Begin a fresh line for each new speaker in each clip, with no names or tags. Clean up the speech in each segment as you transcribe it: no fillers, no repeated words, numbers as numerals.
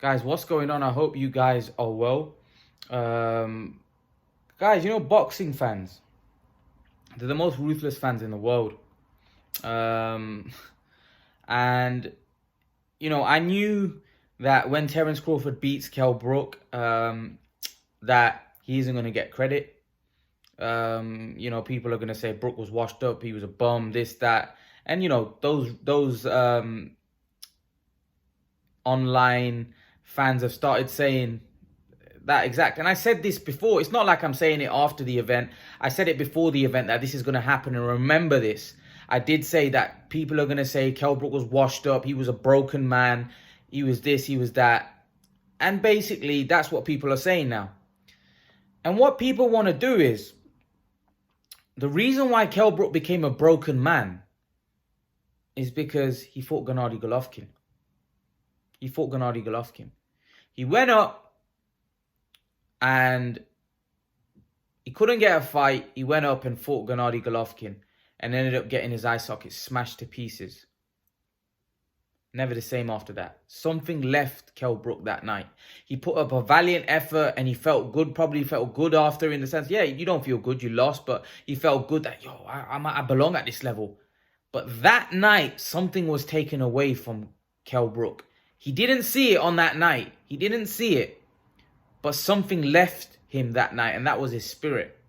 Guys, what's going on? I hope you guys are well. Guys, boxing fans, they're the most ruthless fans in the world. Um, and, I knew that when Terence Crawford beats Kell Brook, that he isn't going to get credit. People are going to say Brook was washed up, he was a bum, this, that. And, those online fans have started saying that exact. And I said this before. It's not like I'm saying it after the event. I said it before the event that this is going to happen. And remember this. I did say that people are going to say Kell Brook was washed up. He was a broken man. He was this, he was that. And basically, that's what people are saying now. And what people want to do is, the reason why Kell Brook became a broken man is because he fought Gennady Golovkin. He went up and he couldn't get a fight. He went up and fought Gennady Golovkin and ended up getting his eye socket smashed to pieces. Never the same after that. Something left Kell Brook that night. He put up a valiant effort and he felt good, probably felt good after, in the sense, yeah, you don't feel good, you lost, but he felt good that, I belong at this level. But that night, something was taken away from Kell Brook. He didn't see it on that night. He didn't see it. But something left him that night, and that was his spirit.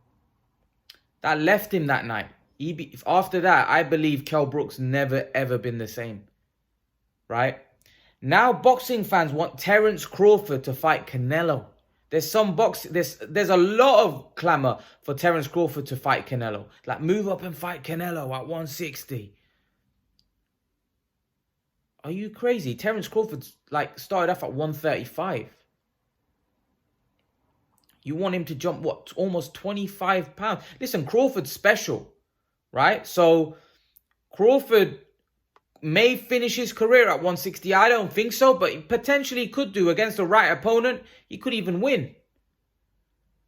That left him that night. After that, I believe Kell Brook's never, ever been the same. Right? Now, boxing fans want Terence Crawford to fight Canelo. There's a lot of clamour for Terence Crawford to fight Canelo. Like, move up and fight Canelo at 160. Are you crazy? Terence Crawford started off at 135. You want him to jump, almost 25 pounds? Listen, Crawford's special, right? So Crawford may finish his career at 160. I don't think so, but he potentially could do. Against the right opponent, he could even win.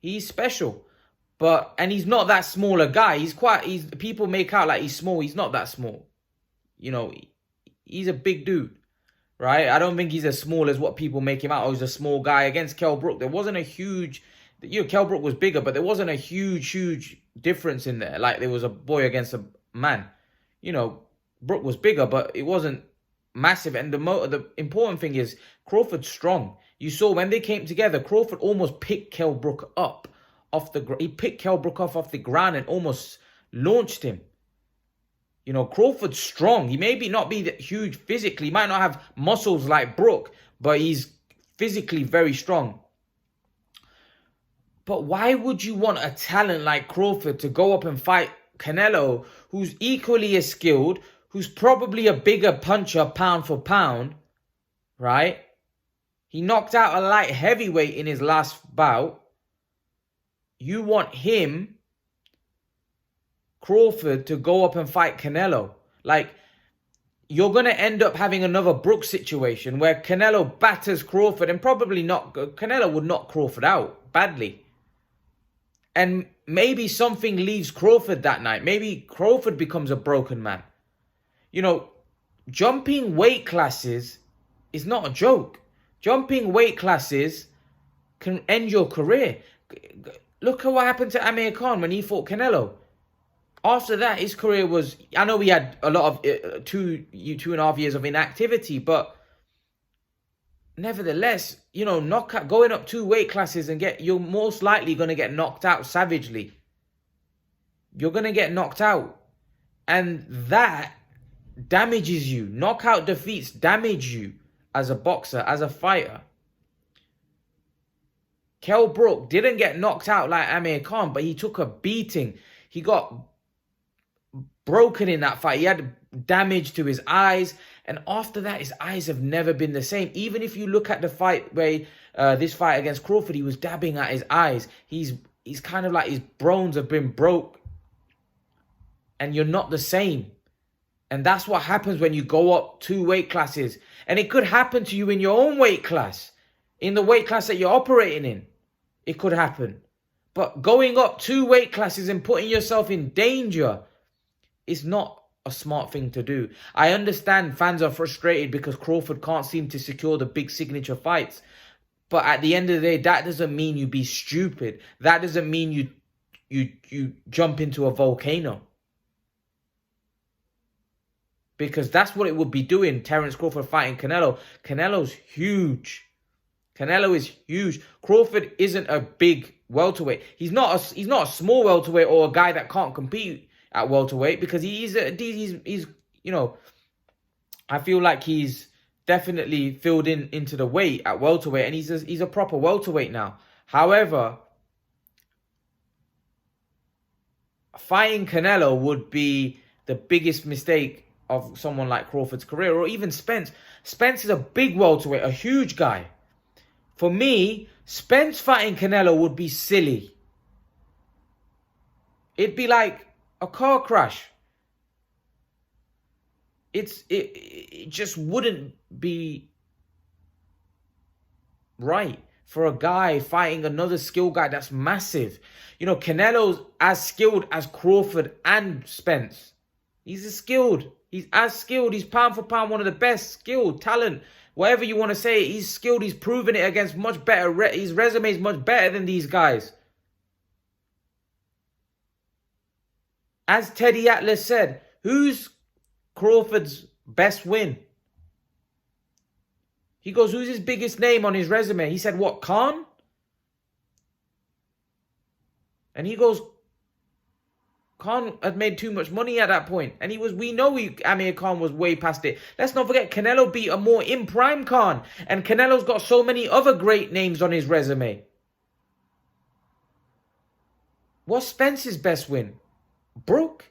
He's special. And he's not that small a guy. People make out like he's small. He's not that small. He's a big dude, right? I don't think he's as small as what people make him out. He's a small guy. Against Kell Brook, there wasn't a huge... Kell Brook was bigger, but there wasn't a huge difference in there. Like, there was a boy against a man. Brook was bigger, but it wasn't massive. And the important thing is, Crawford's strong. You saw when they came together, Crawford almost picked Kell Brook up off the ground. He picked Kell Brook off the ground and almost launched him. Crawford's strong. He may not be that huge physically. He might not have muscles like Brook, but he's physically very strong. But why would you want a talent like Crawford to go up and fight Canelo, who's equally as skilled, who's probably a bigger puncher pound for pound, right? He knocked out a light heavyweight in his last bout. You want him, Crawford, to go up and fight Canelo. You're going to end up having another Brook situation where Canelo batters Crawford and Canelo would knock Crawford out badly. And maybe something leaves Crawford that night. Maybe Crawford becomes a broken man. Jumping weight classes is not a joke. Jumping weight classes can end your career. Look at what happened to Amir Khan when he fought Canelo. After that, his career was... I know we had a lot of 2.5 years of inactivity, but nevertheless, knockout, going up 2 weight classes you're most likely going to get knocked out savagely. You're going to get knocked out. And that damages you. Knockout defeats damage you as a boxer, as a fighter. Kell Brook didn't get knocked out like Amir Khan, but he took a beating. He got broken in that fight. He had damage to his eyes. And after that, his eyes have never been the same. Even if you look at the fight where this fight against Crawford, he was dabbing at his eyes. He's kind of like his bones have been broke. And you're not the same. And that's what happens when you go up 2 weight classes. And it could happen to you in your own weight class. In the weight class that you're operating in. It could happen. But going up 2 weight classes and putting yourself in danger is not a smart thing to do. I understand fans are frustrated because Crawford can't seem to secure the big signature fights. But at the end of the day, that doesn't mean you be stupid. That doesn't mean you jump into a volcano. Because that's what it would be doing, Terence Crawford fighting Canelo. Canelo's huge. Canelo is huge. Crawford isn't a big welterweight. He's not a small welterweight or a guy that can't compete at welterweight, because he's you know, I feel like he's definitely filled into the weight at welterweight, and he's a proper welterweight now. However, fighting Canelo would be the biggest mistake of someone like Crawford's career, or even Spence. Spence is a big welterweight, a huge guy. For me, Spence fighting Canelo would be silly. It'd be like a car crash. It just wouldn't be right for a guy fighting another skilled guy that's massive. You know, Canelo's as skilled as Crawford and Spence. He's as skilled. He's pound for pound one of the best, skilled, talent, whatever you want to say. He's skilled. He's proven it against much better. His resume is much better than these guys. As Teddy Atlas said, who's Crawford's best win? He goes, who's his biggest name on his resume? He said, what, Khan? And he goes, Khan had made too much money at that point. And we know Amir Khan was way past it. Let's not forget, Canelo beat a more in-prime Khan. And Canelo's got so many other great names on his resume. What's Spence's best win? Brook?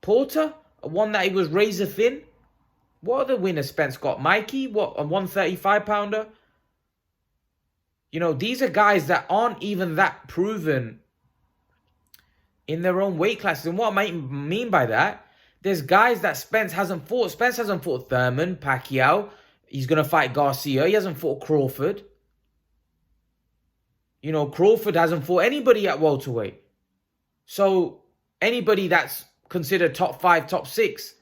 Porter? One that he was razor thin? What other winner Spence got? Mikey? What, a 135-pounder? You know, these are guys that aren't even that proven in their own weight classes. And what I mean by that, there's guys that Spence hasn't fought. Spence hasn't fought Thurman, Pacquiao. He's going to fight Garcia. He hasn't fought Crawford. You know, Crawford hasn't fought anybody at welterweight. So, anybody that's considered top 5, top 6.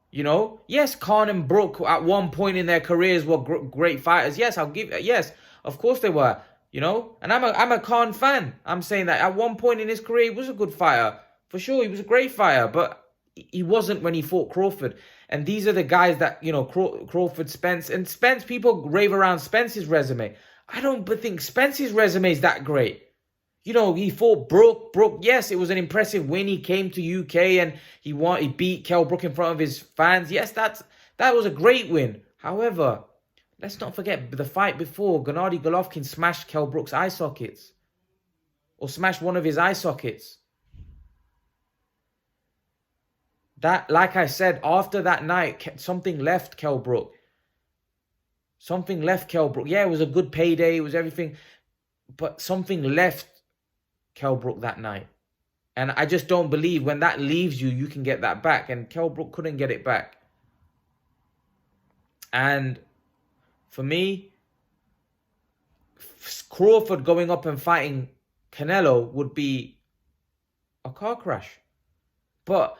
You know, yes, Khan and Brook at one point in their careers were great fighters. Yes, yes, of course they were. You know, and I'm a Khan fan. I'm saying that at one point in his career, he was a good fighter. For sure, he was a great fighter, but he wasn't when he fought Crawford. And these are the guys that, you know, Crawford, Spence. And Spence, people rave around Spence's resume. I don't think Spence's resume is that great. You know, he fought Brook. Brook, yes, it was an impressive win. He came to UK and he beat Kell Brook in front of his fans. Yes, that was a great win. However, let's not forget the fight before. Gennady Golovkin smashed Kell Brook's eye sockets. Or smashed one of his eye sockets. That, like I said, after that night, something left Kell Brook. Something left Kell Brook. Yeah, it was a good payday. It was everything. But something left Kell Brook that night. And I just don't believe when that leaves you, you can get that back. And Kell Brook couldn't get it back. And for me, Crawford going up and fighting Canelo would be a car crash. But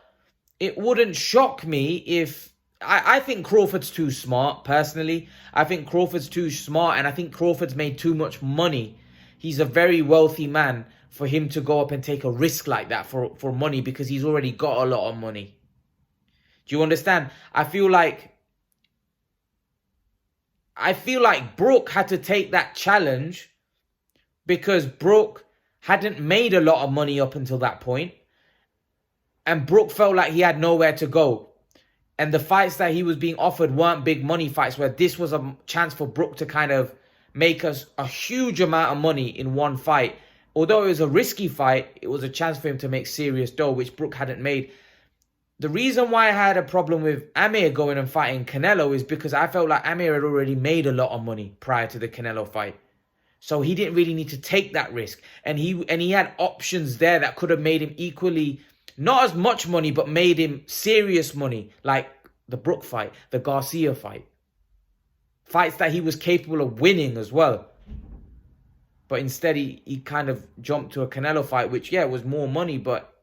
it wouldn't shock me if... I think Crawford's too smart, personally. I think Crawford's too smart, and I think Crawford's made too much money. He's a very wealthy man for him to go up and take a risk like that for money, because he's already got a lot of money. Do you understand? I feel like Brook had to take that challenge because Brook hadn't made a lot of money up until that point. And Brook felt like he had nowhere to go. And the fights that he was being offered weren't big money fights, where this was a chance for Brook to kind of make us a huge amount of money in one fight. Although it was a risky fight, it was a chance for him to make serious dough, which Brook hadn't made. The reason why I had a problem with Amir going and fighting Canelo is because I felt like Amir had already made a lot of money prior to the Canelo fight. So he didn't really need to take that risk. And he had options there that could have made him equally, not as much money, but made him serious money. Like the Brook fight, the Garcia fight. Fights that he was capable of winning as well. But instead he kind of jumped to a Canelo fight, which, yeah, was more money, but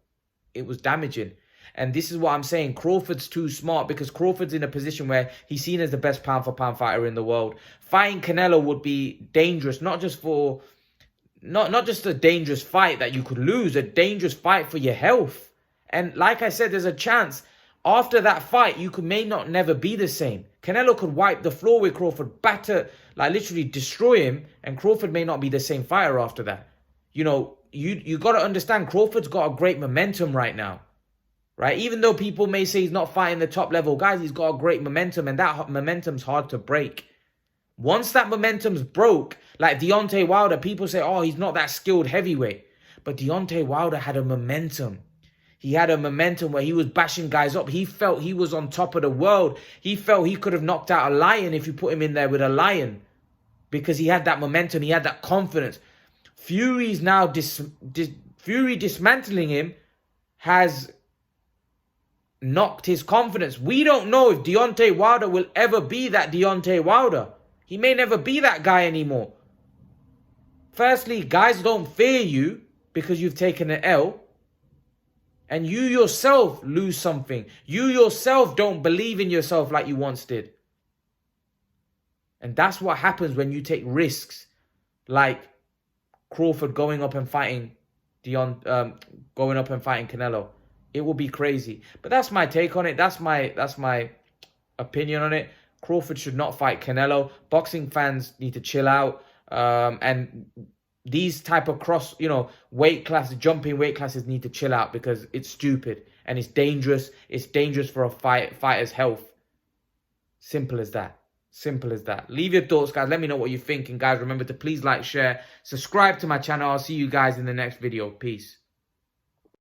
it was damaging. And this is what I'm saying. Crawford's too smart because Crawford's in a position where he's seen as the best pound-for-pound fighter in the world. Fighting Canelo would be dangerous, not just a dangerous fight that you could lose, a dangerous fight for your health. And like I said, there's a chance after that fight, you may not never be the same. Canelo could wipe the floor with Crawford, batter, like literally destroy him, and Crawford may not be the same fighter after that. You know, you got to understand Crawford's got a great momentum right now, right? Even though people may say he's not fighting the top level guys, he's got a great momentum, and that momentum's hard to break. Once that momentum's broke, like Deontay Wilder, people say, oh, he's not that skilled heavyweight. But Deontay Wilder had a momentum. He had a momentum where he was bashing guys up. He felt he was on top of the world. He felt he could have knocked out a lion if you put him in there with a lion. Because he had that momentum. He had that confidence. Fury's now Fury dismantling him has knocked his confidence. We don't know if Deontay Wilder will ever be that Deontay Wilder. He may never be that guy anymore. Firstly, guys don't fear you because you've taken an L. And you yourself lose something. You yourself don't believe in yourself like you once did. And that's what happens when you take risks. Like Crawford going up and fighting Canelo. It will be crazy. But that's my take on it. That's my opinion on it. Crawford should not fight Canelo. Boxing fans need to chill out. And these type of weight classes, jumping weight classes need to chill out because it's stupid and it's dangerous. It's dangerous for a fighter's health. Simple as that. Simple as that. Leave your thoughts, guys. Let me know what you're thinking, guys. Remember to please like, share, subscribe to my channel. I'll see you guys in the next video. Peace.